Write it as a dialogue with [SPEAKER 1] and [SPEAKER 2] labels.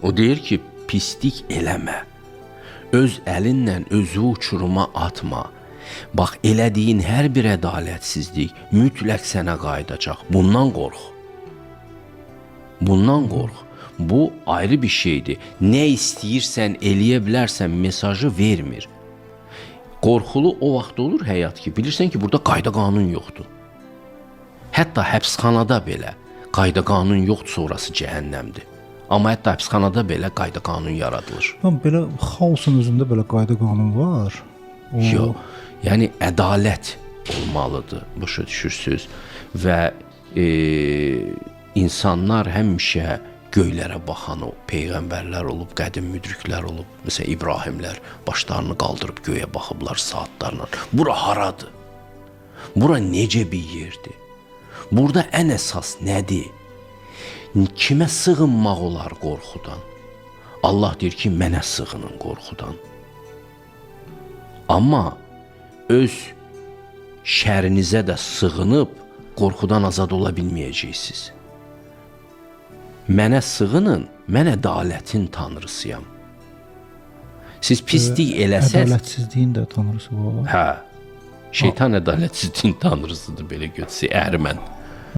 [SPEAKER 1] O deyir ki, pislik eləmə. Öz əlinlə özü uçuruma atma. Bax, elədiyin hər bir ədalətsizlik mütləq sənə qayıdacaq. Bundan qorx. Bundan qorx. Bu ayrı bir şeydir. Nə istəyirsən, eləyə bilərsən mesajı vermir. Qorxulu o vaxt olur həyat ki, bilirsən ki, burada qayda qanun yoxdur. Hətta həbsxanada belə qayda qanun yoxdur, sonrası cəhənnəmdir. Amma hətta həbsxanada belə qayda qanun yaradılır.
[SPEAKER 2] Belə xaosun özündə belə qayda qanun var.
[SPEAKER 1] Yox, yəni ədalət olmalıdır, başa düşürsünüz. Və insanlar həmişə göylərə baxan o peyğəmbərlər olub, qədim müdriklər olub. Məsələn, İbrahimlər başlarını qaldırıb göyə baxıblar saatlarla. Bura haradır? Bura necə bir yerdir? Burada ən əsas nədir? Kimə sığınmaq olar qorxudan? Allah deyir ki, mənə sığının qorxudan. Amma öz şərinizə də sığınıb qorxudan azad ola bilməyəcəksiniz. Mənə sığının, mən ədalətin tanrısıyam. Siz pislik eləsəz...
[SPEAKER 2] Ədalətsizliyin də tanrısı var.
[SPEAKER 1] Hə, şeytan ədalətsizliyin tanrısıdır, belə götürsə, əhrimən.